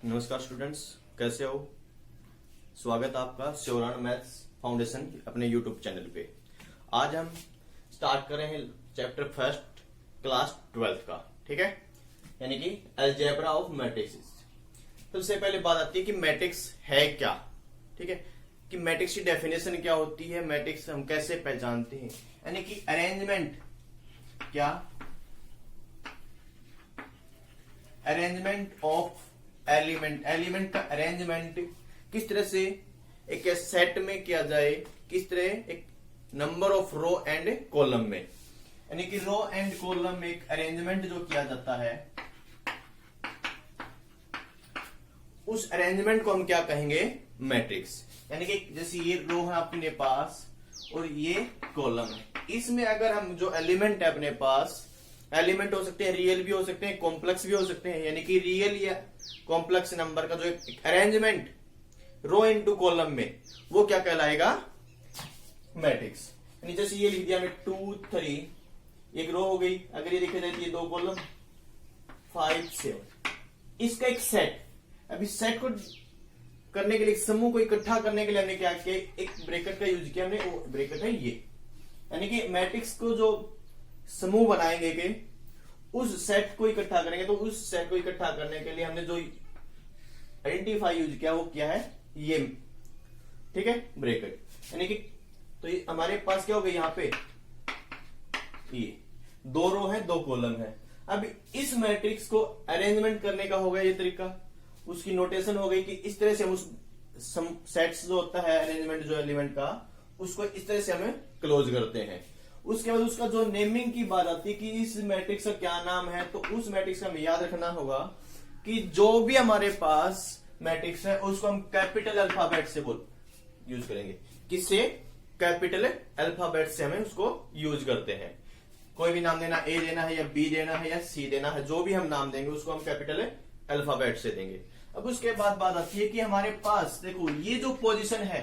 नमस्कार स्टूडेंट्स, कैसे हो। स्वागत है आपका शिवरान मैथ्स फाउंडेशन अपने यूट्यूब चैनल पे। आज हम स्टार्ट कर रहे हैं चैप्टर फर्स्ट क्लास 12 का, ठीक है, यानी कि अलजेब्रा ऑफ मैट्रिक्स। सबसे पहले बात आती है कि मैट्रिक्स है क्या, ठीक है, कि मैट्रिक्स की डेफिनेशन क्या होती है, मैट्रिक्स हम कैसे पहचानते हैं, यानी कि अरेंजमेंट क्या, अरेंजमेंट ऑफ एलिमेंट का अरेंजमेंट किस तरह से एक सेट में किया जाए, किस तरह एक number of row and column में, यानी कि रो एंड कॉलम में एक अरेंजमेंट जो किया जाता है, उस अरेंजमेंट को हम क्या कहेंगे, मैट्रिक्स। यानी कि जैसे ये रो है अपने पास और ये कॉलम है, इसमें अगर हम जो एलिमेंट है अपने पास, एलिमेंट हो सकते हैं रियल भी हो सकते हैं, कॉम्प्लेक्स भी हो सकते हैं, यानी कि रियल या कॉम्प्लेक्स नंबर का जो एक अरेंजमेंट रो इनटू कॉलम में, वो क्या कहलाएगा, मैट्रिक्स। यानी जैसे ये लिख दिया हमने 2 3, एक रो हो गई, अगर ये देखा जाए तो ये 2 कॉलम 5 7, इसका एक सेट। अभी सेट को करने के लिए, समूह को इकट्ठा करने के लिए हमने क्या किया, एक ब्रैकेट का यूज किया हमने, वो ब्रैकेट है ये, यानी कि मैट्रिक्स को जो समूह बनाएंगे के उस सेट को इकट्ठा करेंगे, तो उस सेट को इकट्ठा करने के लिए हमने जो आइडेंटिफाई यूज किया वो क्या है, ये, ठीक है, ब्रैकेट। यानी कि तो ये हमारे पास क्या हो गया, यहाँ पे ये 2 रो है 2 कॉलम है। अब इस मैट्रिक्स को अरेंजमेंट करने का होगा ये तरीका, उसकी नोटेशन हो गई कि इस तरह से हम उस सेट्स जो होता है अरेंजमेंट जो एलिमेंट का, उसको इस तरह से हमें क्लोज करते हैं। उसके बाद उसका जो नेमिंग की बात आती है कि इस मैट्रिक्स का क्या नाम है, तो उस मैट्रिक्स का हमें याद रखना होगा कि जो भी हमारे पास मैट्रिक्स है उसको हम कैपिटल अल्फाबेट से यूज करेंगे। किससे, कैपिटल अल्फाबेट से हमें उसको यूज करते हैं। कोई भी नाम देना, ए देना है या बी देना है या सी देना है, जो भी हम नाम देंगे उसको हम कैपिटल अल्फाबेट से देंगे। अब उसके बाद बात आती है कि हमारे पास देखो ये जो पोजीशन है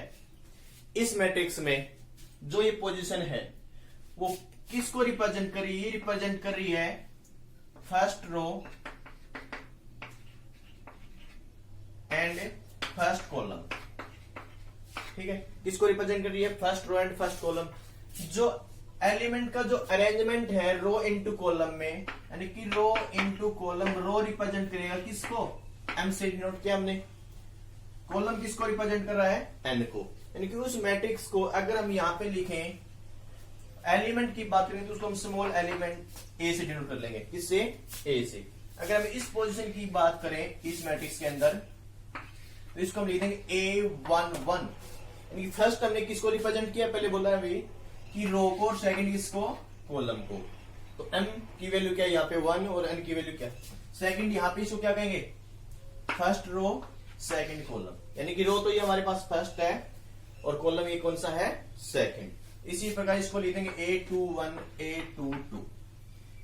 इस मैट्रिक्स में, जो ये पोजीशन है वो किसको रिप्रेजेंट कर रही है, रिप्रेजेंट कर रही है first row and first column, ठीक है, किसको रिप्रेजेंट कर रही है, first row and first column. जो एलिमेंट का जो अरेंजमेंट है रो इनटू कॉलम में, यानी कि रो इनटू कॉलम, रो रिप्रेजेंट करेगा किसको, एम से डिनोट किया हमने, कॉलम किसको रिप्रेजेंट कर रहा है, एन को। यानी कि उस मैट्रिक्स को अगर हम यहां पे लिखें, एलिमेंट की बात करें तो उसको हम स्मॉल एलिमेंट ए से डिनोट कर लेंगे, किससे, ए से। अगर हम इस पोजीशन की बात करें इस मैट्रिक्स के अंदर, तो इसको हम लिख देंगे A11, यानी कि फर्स्ट हमने किसको रिप्रेजेंट किया, पहले बोला अभी कि रो को, और सेकंड किसको, कॉलम को। तो m की वैल्यू क्या है यहाँ पे 1 और n की वैल्यू क्या, सेकंड, यहाँ पे इसको क्या कहेंगे, फर्स्ट रो सेकंड कॉलम, यानी कि रो तो ये हमारे पास फर्स्ट है और कॉलम ये कौन सा है, सेकंड। इसी प्रकार इसको लिख देंगे A21 A22।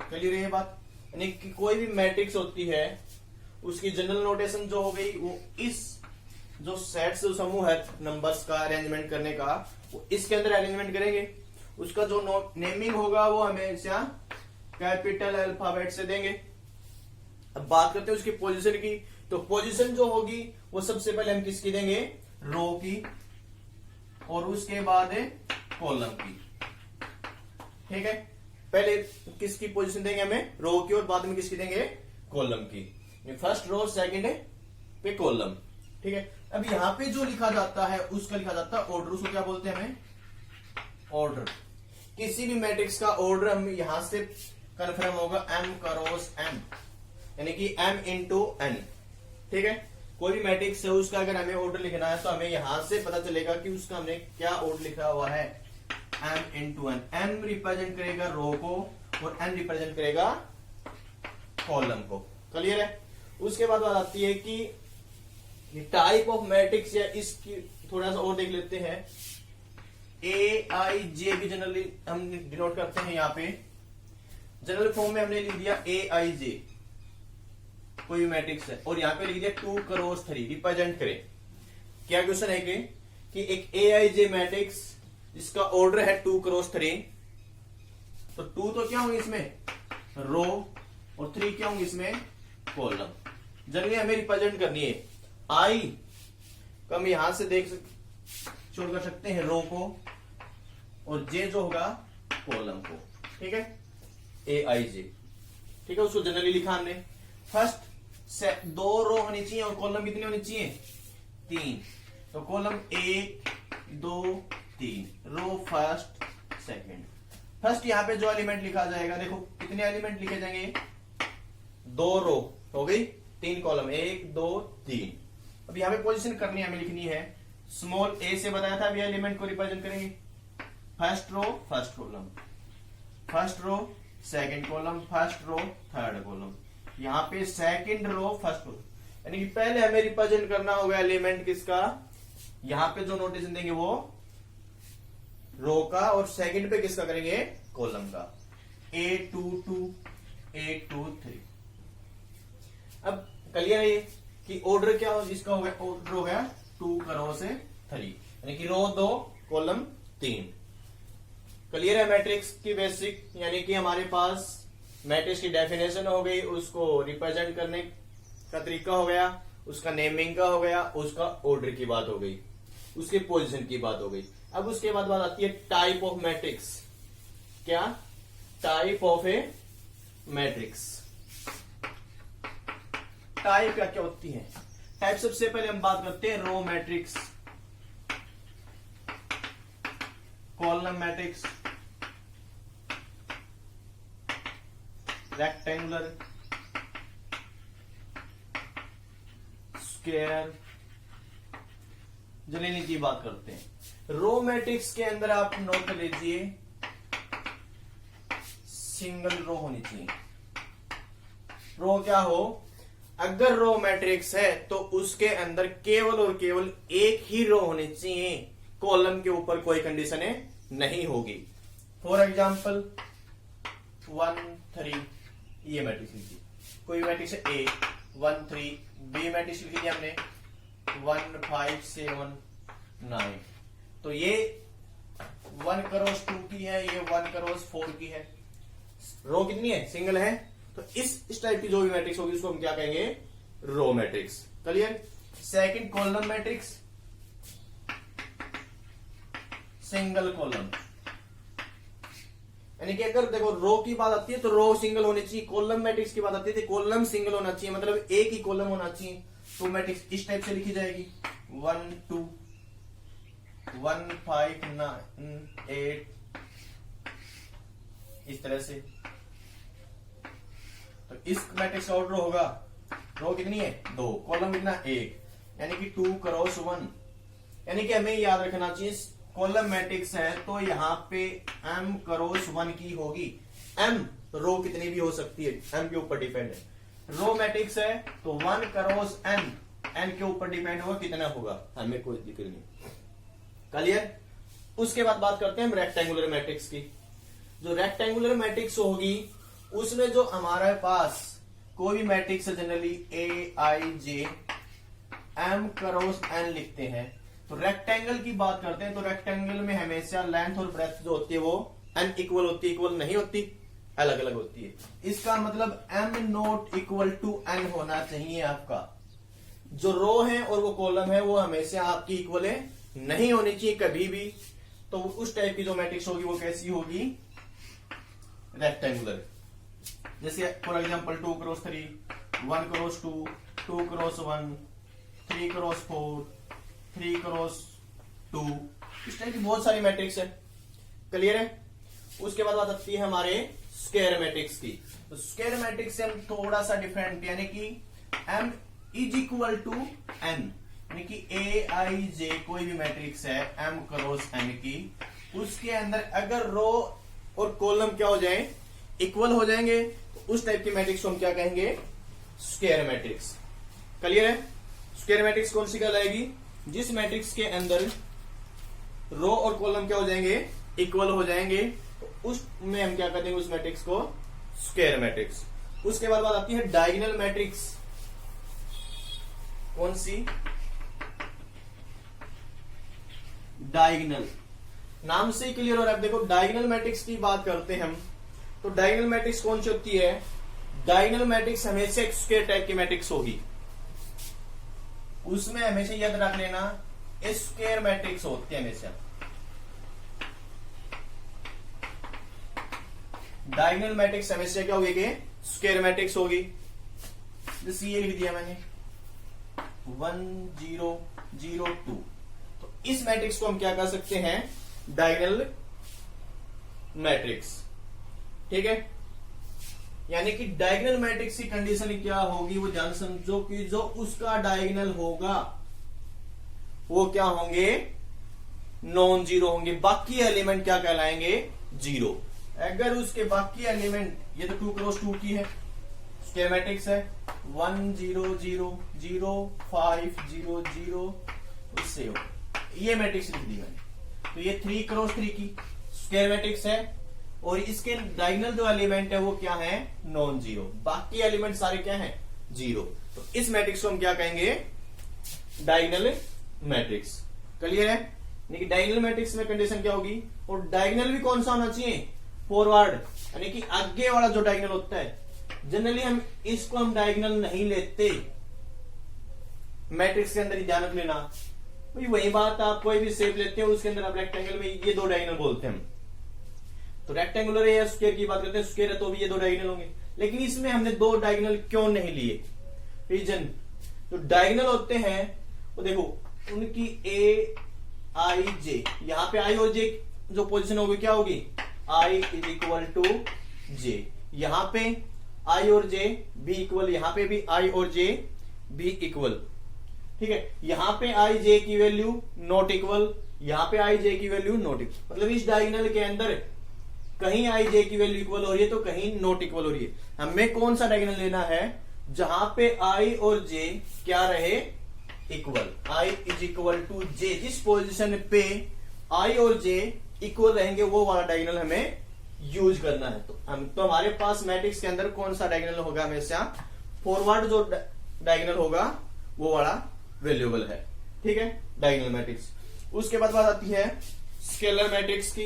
क्लियर है ये बात। यानी कि कोई भी मैट्रिक्स होती है उसकी जनरल नोटेशन जो हो गई, वो इस जो सेट्स जो समूह है नंबर्स का अरेंजमेंट करने का, वो इसके अंदर अरेंजमेंट करेंगे। उसका जो नेमिंग होगा वो हमेशा कैपिटल अल्फाबेट से देंगे। अब बात करते हैं उसकी पोजीशन की, तो पोजीशन जो होगी वो सबसे पहले हम किसकी देंगे, रो की, और उसके बाद कॉलम की, ठीक है। पहले किसकी पोजीशन देंगे हमें, रो की, और बाद में किसकी देंगे, कॉलम की। फर्स्ट रो सेकंड पे कॉलम, ठीक है। अब यहां पे जो लिखा जाता है उसका लिखा जाता है ऑर्डर, उसको क्या बोलते हैं हमें, ऑर्डर। किसी भी मैट्रिक्स का ऑर्डर हम यहां से कन्फर्म होगा m क्रॉस m, यानी कि m इंटू n, ठीक है। कोई भी मैट्रिक्स है उसका अगर हमें ऑर्डर लिखना है तो हमें यहां से पता चलेगा कि उसका हमने क्या ऑर्डर लिखा हुआ है, m into n। m represent करेगा रो को और n रिप्रेजेंट करेगा कॉलम को। क्लियर है। उसके बाद बात आती है कि टाइप ऑफ मैट्रिक्स, या इसकी थोड़ा सा और देख लेते हैं। AIJ भी जनरली हम डिनोट करते हैं, यहाँ पे जनरल फॉर्म में हमने लिख दिया AIJ, कोई भी मैट्रिक्स है, और यहाँ पे लिख दिया 2 क्रॉस 3 रिप्रेजेंट करे। क्या क्वेश्चन है कि एक AIJ मैट्रिक्स जिसका ऑर्डर है 2 क्रॉस 3, तो 2 तो क्या होंगे इसमें, रो, और 3 क्या होंगे इसमें, कॉलम। जनरली हमें रिप्रेजेंट करनी है आई को हम यहां से शो कर सकते हैं रो को, और जे जो होगा कॉलम को, ठीक है, ए आई जे, ठीक है, उसको जनरली लिखा हमने। फर्स्ट दो रो होनी चाहिए और कॉलम कितने होने चाहिए, 3, तो column 1 2 3, row first second. First यहाँ पे जो एलिमेंट लिखा जाएगा, देखो कितने एलिमेंट लिखे जाएंगे, 2 रो हो गई, 3 कॉलम, 1 2 3। अब यहाँ पे पोजीशन करनी है, हमें लिखनी है, स्मॉल ए से बताया था, अभी एलिमेंट को रिप्रेजेंट करेंगे, first row first column, first row second column, first row third column, यहाँ पे सेकंड रो फर्स्ट रो, यानी कि पहले हमें रिप्रेजेंट करना होगा एलिमेंट किसका, यहाँ पे जो नोटेशन देंगे वो रो का, और सेकंड पे किसका करेंगे, कॉलम का, A22 A23। अब क्लियर है ये कि ऑर्डर क्या हो, जिसका हो गया, ऑर्डर हो गया 2 का रो से 3, यानी कि रो 2 कॉलम 3। क्लियर है मैट्रिक्स की बेसिक, यानी कि हमारे पास मैट्रिक्स की डेफिनेशन हो गई, उसको रिप्रेजेंट करने का तरीका हो गया, उसका नेमिंग का हो गया, उसका ऑर्डर की बात हो गई, उसके पोजीशन की बात हो गई। अब उसके बाद बात आती है टाइप ऑफ मैट्रिक्स। क्या type of A matrix, type क्या क्या होती है, टाइप सबसे पहले हम बात करते हैं row matrix, column matrix, rectangular, square, जलीनी की बात करते हैं। रो मैट्रिक्स के अंदर आप नोट कर लीजिए, सिंगल रो होनी चाहिए। रो क्या हो, अगर रो मैट्रिक्स है तो उसके अंदर केवल और केवल एक ही रो होनी चाहिए, कॉलम के ऊपर कोई कंडीशन नहीं होगी। फॉर एग्जाम्पल 1 3, ये मैट्रिक्स लिखिए, कोई मैट्रिक्स है ए 1 3, बी मैट्रिक्स लिखी हमने 1 5 7 9, तो ये 1 क्रॉस 2 की है, ये 1 क्रॉस 4 की है, रो कितनी है, सिंगल है, तो इस टाइप की जो भी मैट्रिक्स होगी उसको हम क्या कहेंगे, row matrix. Clear. Second column matrix, single column, यानी कि अगर देखो रो की बात आती है तो रो सिंगल होनी चाहिए, कॉलम मैट्रिक्स की बात आती है तो कॉलम सिंगल होना चाहिए, मतलब एक ही कॉलम होना चाहिए। तो मैट्रिक्स इस टाइप से लिखी जाएगी 1 2 1 5 9 8, इस तरह से। तो इस मैट्रिक्स का ऑर्डर होगा, रो कितनी है 2, कॉलम कितना 1, यानी कि 2 क्रॉस 1, यानी कि हमें याद रखना चाहिए कॉलम मैट्रिक्स है तो यहाँ पे m क्रॉस 1 की होगी। m रो कितनी भी हो सकती है, m के ऊपर डिपेंड है। रो मैट्रिक्स है तो 1 क्रॉस n के ऊपर डिपेंड होगा कितना होगा, हमें कोई दिक्कत नहीं। क्लियर। उसके बाद बात करते हैं हम रेक्टेंगुलर मैट्रिक्स की। जो रेक्टेंगुलर मैट्रिक्स होगी उसमें जो हमारे पास कोई भी मैट्रिक्स है, जनरली ए आई जे m क्रॉस n लिखते हैं, तो रेक्टेंगल की बात करते हैं तो रेक्टेंगल में हमेशा लेंथ और ब्रेथ जो होती है वो n इक्वल होती है, इक्वल नहीं होती, अलग अलग होती है। इसका मतलब m not equal to n होना चाहिए। आपका जो रो है और वो कॉलम है वो हमेशा आपकी इक्वल नहीं होनी चाहिए कभी भी। तो उस टाइप की जो मैट्रिक्स होगी वो कैसी होगी, रेक्टेंगुलर। जैसे for example 2 cross 3, 1 cross 2, 2 cross 1, 3 cross 4, 3 cross 2, इस टाइप की बहुत सारी मैट्रिक्स है। क्लियर है। उसके बाद बात आती है हमारे स्क्वायर मैट्रिक्स की। तो स्क्वायर मैट्रिक्स से हम थोड़ा सा डिफरेंट, यानी कि m is equal to n, यानी कि ए आई जे कोई भी मैट्रिक्स है m क्रॉस n की, उसके अंदर अगर रो और कॉलम क्या हो जाए, इक्वल हो जाएंगे, तो उस टाइप की मैट्रिक्स को हम क्या कहेंगे, स्क्वायर मैट्रिक्स। क्लियर है। स्क्वायर मैट्रिक्स कौन सी कहलाएगी, जिस मैट्रिक्स के अंदर रो और कॉलम क्या हो जाएंगे, इक्वल हो जाएंगे, तो उसमें हम क्या कर देंगे, उस मैट्रिक्स को स्क्वायर मैट्रिक्स। उसके बाद बात आती है डायगोनल मैट्रिक्स। कौन सी, डायगोनल, नाम से ही क्लियर हो रहा है। देखो डायगोनल मैट्रिक्स की बात करते हैं हम, तो डायगोनल मैट्रिक्स कौन सी होती है, डायगोनल मैट्रिक्स हमेशा एक स्क्वायर टाइप की मैट्रिक्स होगी। उसमें हमेशा याद रख लेना स्क्वायर मैट्रिक्स होते हैं हमेशा। डायगोनल मैट्रिक्स हमेशा क्या होगी कि स्क्वायर मैट्रिक्स होगी। जैसे ये लिख दिया मैंने 1 0 0 2, तो इस मैट्रिक्स को हम क्या कर सकते हैं, डायगोनल मैट्रिक्स। ठीक है, यानी कि डायगोनल मैट्रिक्स की कंडीशन क्या होगी वो जान समझो कि जो उसका डायगोनल होगा वो क्या होंगे, नॉन जीरो होंगे, बाकी एलिमेंट क्या कहलाएंगे, जीरो। अगर उसके बाकी एलिमेंट, ये तो 2 क्रॉस 2 की है, स्क्वायर मैट्रिक्स है 1 0 0 0 5 0 0, उससे हो ये मैट्रिक्स लिख दी मैंने। तो ये 3 क्रॉस 3 की स्क्वायर मैट्रिक्स है और इसके डायगोनल जो एलिमेंट है वो क्या है, नॉन जीरो, बाकी एलिमेंट सारे क्या है, जीरो। तो इस मैट्रिक्स को हम क्या कहेंगे, डायगोनल मैट्रिक्स। क्लियर है, यानी कि डायगोनल मैट्रिक्स में कंडीशन क्या होगी, और डायगोनल भी कौन सा होना चाहिए, फॉरवर्ड, यानी कि आगे वाला जो डायगोनल होता है। जनरली हम इसको हम डायगोनल नहीं लेते मैट्रिक्स के अंदर, ही ध्यान रख लेना भाई। वही बात, आप कोई भी शेप लेते हो उसके अंदर आप रेक्टेंगल में ये 2 डायगोनल बोलते हैं, तो रेक्टेंगुलर है या स्क्वायर की बात करते हैं, स्क्वायर है तो भी ये 2 डायगोनल होंगे। लेकिन इसमें हमने 2 डायगोनल क्यों नहीं लिए, रीजन, जो डायगोनल होते हैं वो देखो उनकी ए आई जे, यहां पे आई और जे जो पोजीशन होगी क्या होगी, आई इज इक्वल टू जे, यहां पे आई और जे बी इक्वल, यहां पे भी आई और जे बी इक्वल। ठीक है, यहां पे आई जे की वैल्यू नॉट इक्वल, यहां पे आई जे की वैल्यू नॉट इक्वल, मतलब इस डायगोनल के अंदर कहीं आई जे की वैल्यू इक्वल हो रही है तो कहीं नॉट इक्वल हो रही है। हमें कौन सा डायगोनल लेना है, जहां पे आई और जे क्या रहे, equal, I is equal to J, जिस पोजीशन पे आई और जे इक्वल रहेंगे वो वाला डायगोनल हमें यूज करना है। तो हमारे पास मैट्रिक्स के अंदर कौन सा डायगोनल होगा, हमेशा फॉरवर्ड जो डायगोनल होगा वो वाला वैल्यूएबल है। ठीक है, डायगोनल मैट्रिक्स। उसके बाद बात आती है स्केलर मैट्रिक्स की।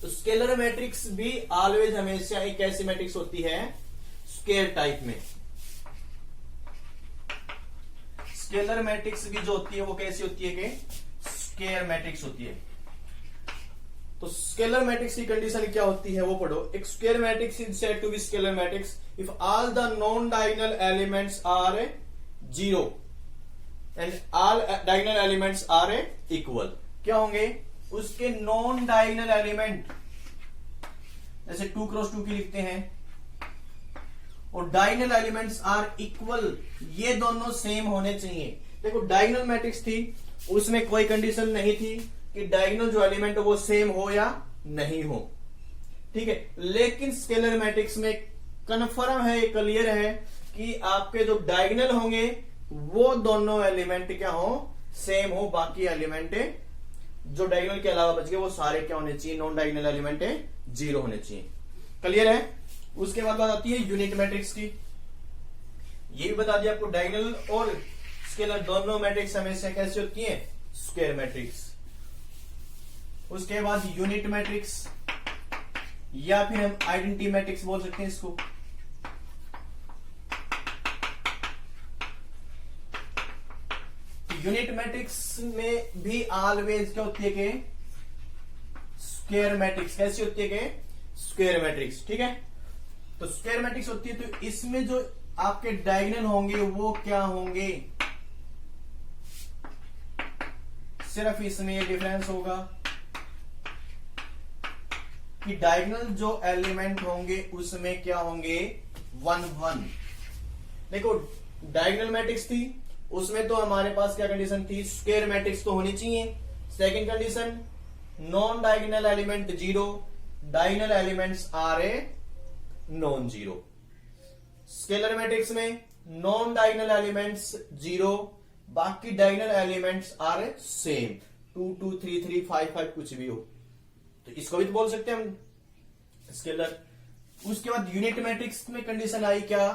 तो स्केलर मैट्रिक्स भी ऑलवेज हमेशा एक ऐसी मैट्रिक्स होती है स्क्वायर टाइप में। स्केलर मैट्रिक्स भी जो होती है वो कैसी होती है कि स्क्वायर मैट्रिक्स होती है। तो स्केलर मैट्रिक्स की कंडीशन क्या होती है वो पढ़ो। एक square matrix is said to be scalar matrix if all the non diagonal elements are zero and all diagonal elements are equal. क्या होंगे उसके नॉन डायगोनल एलिमेंट, जैसे 2 क्रॉस 2 की लिखते हैं, और डायगोनल एलिमेंट्स आर इक्वल, ये दोनों सेम होने चाहिए। देखो डायगोनल मैट्रिक्स थी उसमें कोई कंडीशन नहीं थी कि डायगोनल जो एलिमेंट है वो सेम हो या नहीं हो। ठीक है, लेकिन स्केलर मैट्रिक्स में कन्फर्म है, क्लियर है कि आपके जो डायगोनल होंगे वो दोनों एलिमेंट क्या हो, सेम हो, बाकी एलिमेंट जो डायगोनल के अलावा बच गए वो सारे क्या होने चाहिए, नॉन डायगोनल एलिमेंट जीरो होने चाहिए। क्लियर है। उसके बाद बात आती है यूनिट मैट्रिक्स की। ये भी बता दिया आपको डायगोनल और स्केलर दोनों मैट्रिक्स हमेशा कैसे होती है, स्क्वायर मैट्रिक्स। उसके बाद यूनिट मैट्रिक्स या फिर हम आइडेंटिटी मैट्रिक्स बोल सकते हैं इसको। यूनिट मैट्रिक्स में भी ऑलवेज क्या होती है कि स्क्वायर मैट्रिक्स। कैसी होती है कि स्क्वायर मैट्रिक्स। ठीक है, तो स्क्वायर मैट्रिक्स होती है तो इसमें जो आपके डायगोनल होंगे वो क्या होंगे, सिर्फ इसमें ये डिफरेंस होगा कि डायगोनल जो एलिमेंट होंगे उसमें क्या होंगे 1 1। देखो डायगोनल मैट्रिक्स थी उसमें तो हमारे पास क्या कंडीशन थी, स्क्वायर मैट्रिक्स तो होनी चाहिए। Second condition non diagonal element zero, diagonal elements are non zero. Scalar matrix में नॉन डायगोनल एलिमेंट्स जीरो, बाकी डायगोनल एलिमेंट्स आर सेम, 2 2 3 3 5 5 कुछ भी हो, तो इसको भी तो बोल सकते हैं हम स्केलर। उसके बाद यूनिट मैट्रिक्स में कंडीशन आई क्या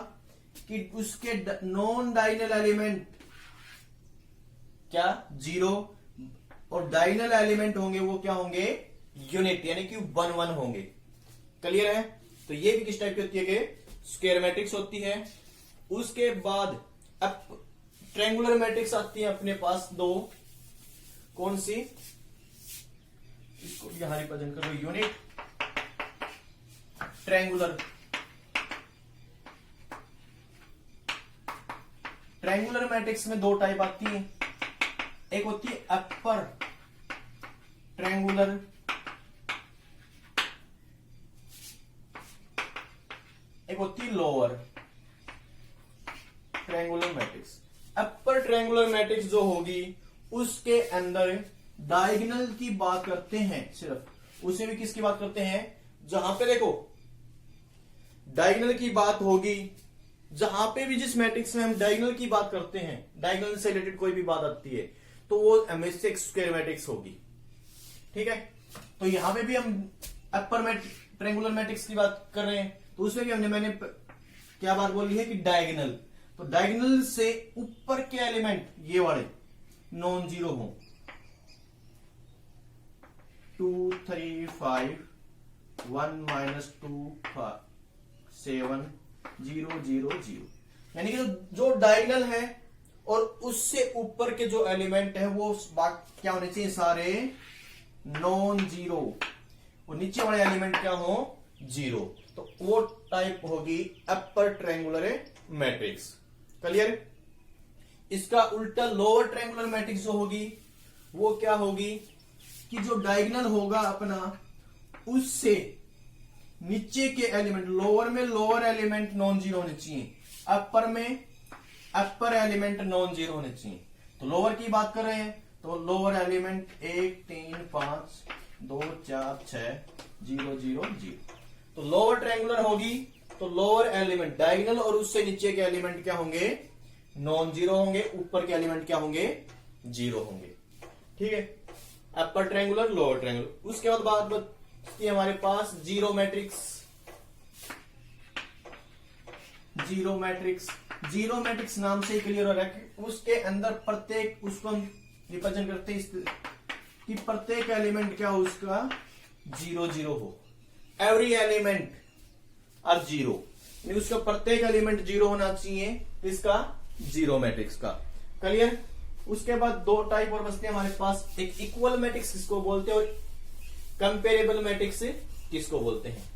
कि उसके नॉन डायगोनल एलिमेंट क्या जीरो, और डायगोनल एलिमेंट होंगे वो क्या होंगे यूनिट, यानी कि 1 1 होंगे। क्लियर है। तो ये भी किस टाइप की होती है कि स्क्वायर मैट्रिक्स होती है। उसके बाद अब ट्रायंगुलर मैट्रिक्स आती है अपने पास दो, कौन सी, इसको यहां रिप्रेजेंट करो, यूनिट ट्रायंगुलर। ट्रायंगुलर मैट्रिक्स में दो टाइप आती है, एक होती है अपर ट्रायंगुलर, एक होती है lower triangular matrix. Upper triangular matrix जो होगी उसके अंदर डायगोनल की बात करते हैं, सिर्फ उसे भी किसकी बात करते हैं, जहां पे देखो डायगोनल की बात होगी, जहां पे भी जिस मैट्रिक्स में हम डायगोनल की बात करते हैं, डायगोनल से रिलेटेड कोई भी बात आती है तो वो हमेशा एक स्क्वायर मैट्रिक्स होगी। ठीक है, तो यहां पे भी हम अपर ट्रायंगुलर मैट्रिक्स की बात कर रहे हैं, तो उसमें भी मैंने क्या बात बोली है कि डायगोनल, तो डायगोनल से ऊपर के एलिमेंट ये वाले नॉन जीरो हो, 2 3 5 1 -2 7 0 0 0, यानी कि जो डायगोनल है और उससे ऊपर के जो एलिमेंट है वो क्या होने चाहिए, सारे नॉन जीरो, और नीचे वाले एलिमेंट क्या हो, जीरो, तो वो टाइप होगी अपर ट्रायंगुलर मैट्रिक्स। क्लियर। इसका उल्टा लोअर ट्रायंगुलर मैट्रिक्स जो होगी वो क्या होगी कि जो डायगोनल होगा अपना उससे नीचे के एलिमेंट, लोअर में लोअर एलिमेंट नॉन जीरो होने चाहिए, अपर में अपर एलिमेंट नॉन जीरो होने चाहिए। तो लोअर की बात कर रहे हैं तो लोअर एलिमेंट 1 3 5 2 4 6 0 0 0, तो लोअर ट्रायंगुलर होगी तो लोअर एलिमेंट डायगोनल और उससे नीचे के एलिमेंट क्या होंगे, नॉन जीरो होंगे, ऊपर के एलिमेंट क्या होंगे, जीरो होंगे। ठीक है, अपर ट्रायंगुलर लोअर ट्रायंगुलर। उसके बाद बात बचती है हमारे पास zero matrix. Zero matrix, zero matrix नाम से ही क्लियर हो रहा है कि उसके अंदर प्रत्येक, उसको हम रिप्रेजेंट करते हैं कि प्रत्येक एलिमेंट क्या हो उसका जीरो जीरो हो, एवरी एलिमेंट आर जीरो, उसका प्रत्येक एलिमेंट जीरो होना चाहिए, इसका जीरो मैट्रिक्स का। क्लियर। उसके बाद दो टाइप और बचते हैं हमारे पास, एक इक्वल मैट्रिक्स किसको बोलते हैं और कंपेरेबल मैट्रिक्स किसको बोलते हैं।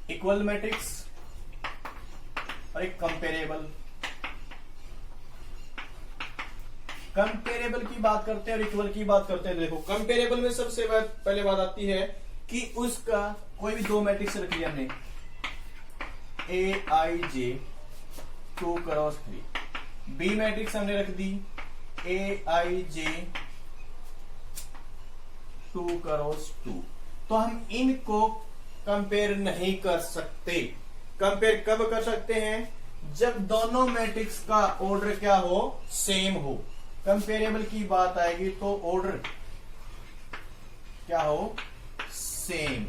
इक्वल मैट्रिक्स और एक कंपेरेबल। कंपेरेबल की बात करते हैं और इक्वल की बात करते हैं। देखो कंपेरेबल में सबसे पहले बात आती है कि उसका कोई भी दो मैट्रिक्स रख लिया हमने, AIJ 2 क्रॉस 3, बी मैट्रिक्स हमने रख दी AIJ 2 क्रॉस 2, तो हम इनको कंपेयर नहीं कर सकते। कंपेयर कब कर सकते हैं, जब दोनों मैट्रिक्स का ऑर्डर क्या हो, सेम हो। कंपेरेबल की बात आएगी तो ऑर्डर क्या हो, सेम।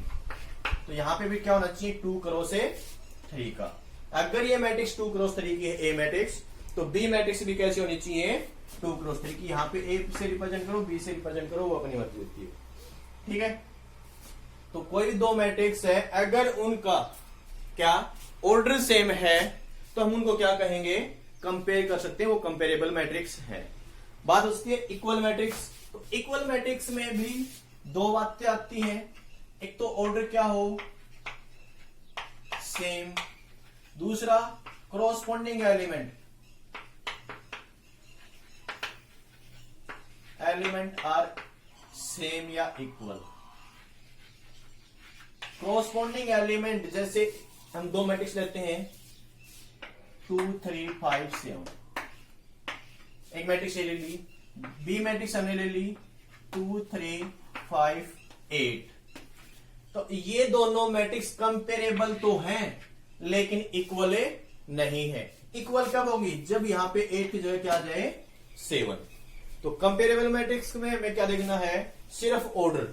तो यहां पे भी क्या होना चाहिए, 2 क्रॉस 3 का। अगर ये मैट्रिक्स 2 क्रॉस 3 की है ए मैट्रिक्स, तो बी मैट्रिक्स भी कैसी होनी चाहिए, 2 क्रॉस 3 की। यहां पे ए से रिप्रेजेंट करो, बी से रिप्रेजेंट करो, वो अपनी मर्जी होती है। ठीक है, तो कोई भी दो मैट्रिक्स है, अगर उनका क्या ऑर्डर सेम है तो हम उनको क्या कहेंगे, कंपेयर कर सकते हैं, वो कंपेरेबल मैट्रिक्स है। बात होती है इक्वल मैट्रिक्स। तो इक्वल मैट्रिक्स में भी दो बातें आती हैं, एक तो ऑर्डर क्या हो, सेम, दूसरा क्रॉसपोंडिंग एलिमेंट आर सेम या इक्वल। क्रॉसपोंडिंग एलिमेंट जैसे हम दो मैट्रिक्स लेते हैं 2 3 5 7, एक मैट्रिक्स ले ली, बी मैट्रिक्स हमने ले ली 2 3 5 8, तो ये दोनों मैट्रिक्स कंपेरेबल तो हैं लेकिन इक्वल नहीं है। इक्वल कब होगी, जब यहां पे 8 की जगह क्या आ जाए, 7। तो कंपेरेबल मैट्रिक्स में हमें क्या देखना है, सिर्फ ऑर्डर।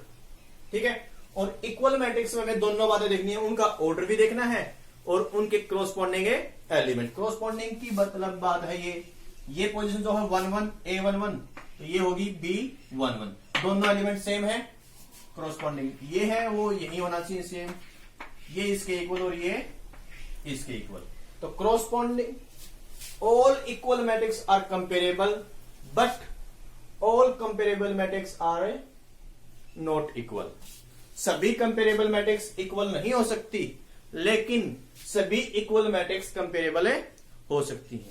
ठीक है, और इक्वल मैट्रिक्स में हमें दोनों बातें देखनी है, उनका ऑर्डर भी देखना है और उनके क्रॉसपोंडिंग एलिमेंट। क्रॉसपोंडिंग की मतलब बात है ये पोजीशन जो है 1 1 A11, तो ये होगी B11, दोनों एलिमेंट सेम है, क्रॉसपोंडिंग ये है, वो यही होना चाहिए सेम, ये इसके इक्वल और ये इसके इक्वल। तो corresponding all equal matrix are comparable but all comparable matrix are not equal. सभी कंपेरेबल मैट्रिक्स इक्वल नहीं हो सकती, लेकिन सभी इक्वल मैट्रिक्स कंपेरेबल हो सकती हैं।